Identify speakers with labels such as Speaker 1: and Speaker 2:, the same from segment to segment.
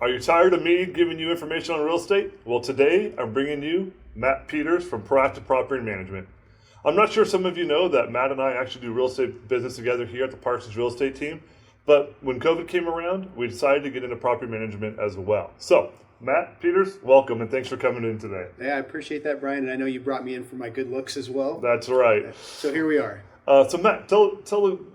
Speaker 1: Are you tired of me giving you information on real estate? Well, today I'm bringing you Matt Peters from Proactive Property Management. I'm not sure some of you know that Matt and I actually do real estate business together here at the Parsons real estate team, but when COVID came around, we decided to get into property management as well. So, Matt Peters, welcome and thanks for coming in today.
Speaker 2: Yeah, I appreciate that, Brian, and I know you brought me in for my good looks as well.
Speaker 1: That's right.
Speaker 2: So here we are.
Speaker 1: So Matt, tell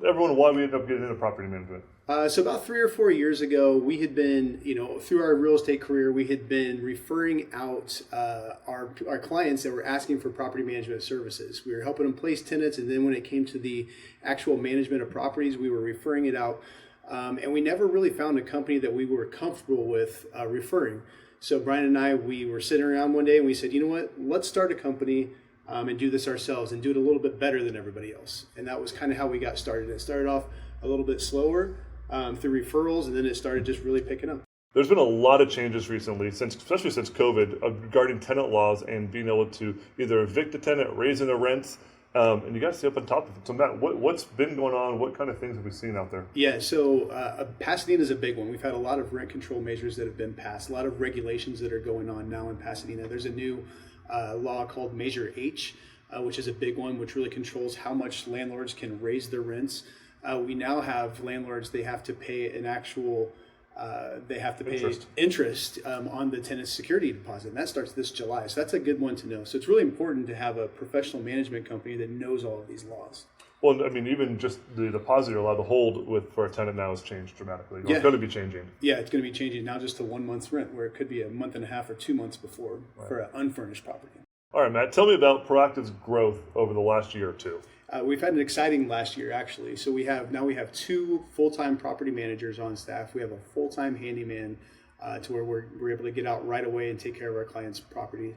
Speaker 1: everyone why we ended up getting into property management.
Speaker 2: So about 3 or 4 years ago, we had been, through our real estate career, we had been referring out our clients that were asking for property management services. We were helping them place tenants, and then when it came to the actual management of properties, we were referring it out. And we never really found a company that we were comfortable with referring. So Brian and I, we were sitting around one day and we said, you know what, let's start a company and do this ourselves and do it a little bit better than everybody else. And that was kind of how we got started. It started off a little bit slower through referrals, and then it started just really picking up.
Speaker 1: There's been a lot of changes recently, especially since COVID, regarding tenant laws and being able to either evict a tenant, raising their rents, and you guys stay up on top of it. So Matt, what's been going on? What kind of things have we seen out there?
Speaker 2: Yeah, so Pasadena is a big one. We've had a lot of rent control measures that have been passed, a lot of regulations that are going on now in Pasadena. There's a new law called Measure H, which is a big one, which really controls how much landlords can raise their rents. We now have landlords, they have to pay an actual, interest on the tenant's security deposit. And that starts this July. So that's a good one to know. So it's really important to have a professional management company that knows all of these laws.
Speaker 1: Well, I mean, even just the deposit you're allowed to hold for a tenant now has changed dramatically.
Speaker 2: Yeah.
Speaker 1: It's going to be changing.
Speaker 2: Yeah, it's going to be changing now just to 1 month's rent, where it could be a month and a half or 2 months before for an unfurnished property.
Speaker 1: All right, Matt, tell me about Proactive's growth over the last year or two.
Speaker 2: We've had an exciting last year, actually. So we have 2 full-time property managers on staff. We have a full-time handyman to where we're able to get out right away and take care of our clients' property.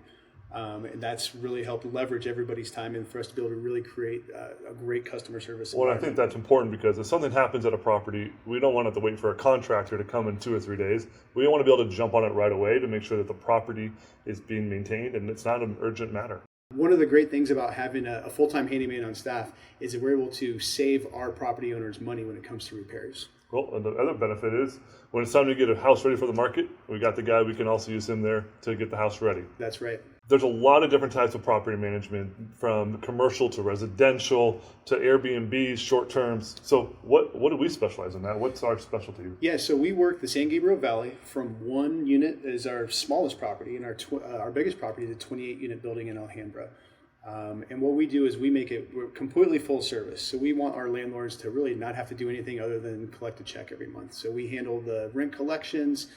Speaker 2: And that's really helped leverage everybody's time and for us to be able to really create a great customer service
Speaker 1: Well, I think that's important because if something happens at a property, we don't want to have to wait for a contractor to come in 2 or 3 days. We want to be able to jump on it right away to make sure that the property is being maintained and it's not an urgent matter.
Speaker 2: One of the great things about having a full-time handyman on staff is that we're able to save our property owners money when it comes to repairs.
Speaker 1: Well, and the other benefit is when it's time to get a house ready for the market, we got the guy, we can also use him there to get the house ready.
Speaker 2: That's right.
Speaker 1: There's a lot of different types of property management, from commercial to residential to Airbnbs, short terms. So what do we specialize in that? What's our specialty?
Speaker 2: Yeah, so we work the San Gabriel Valley from 1 unit is our smallest property, and our biggest property is a 28-unit building in Alhambra. And what we do is we're completely full service. So we want our landlords to really not have to do anything other than collect a check every month. So we handle the rent collections,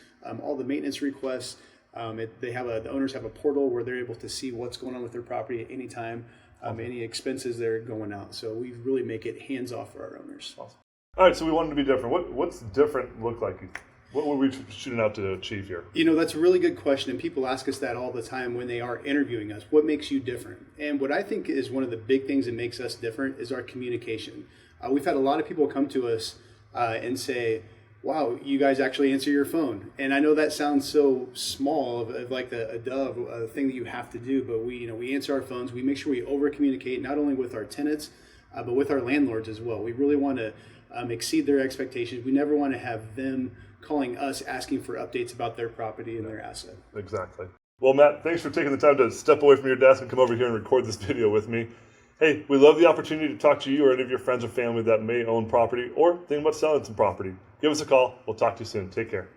Speaker 2: all the maintenance requests. The owners have a portal where they're able to see what's going on with their property at any time, any expenses that are going out. So we really make it hands off for our owners.
Speaker 1: Awesome. All right, so we wanted to be different. What's different look like? What were we shooting out to achieve here?
Speaker 2: That's a really good question, and people ask us that all the time when they are interviewing us. What makes you different? And what I think is one of the big things that makes us different is our communication. We've had a lot of people come to us and say, wow, you guys actually answer your phone. And I know that sounds so small, of like a thing that you have to do, but we answer our phones. We make sure we over-communicate not only with our tenants, but with our landlords as well. We really want to exceed their expectations. We never want to have them calling us asking for updates about their property and their asset.
Speaker 1: Exactly. Well, Matt, thanks for taking the time to step away from your desk and come over here and record this video with me. Hey, we love the opportunity to talk to you or any of your friends or family that may own property or think about selling some property. Give us a call. We'll talk to you soon. Take care.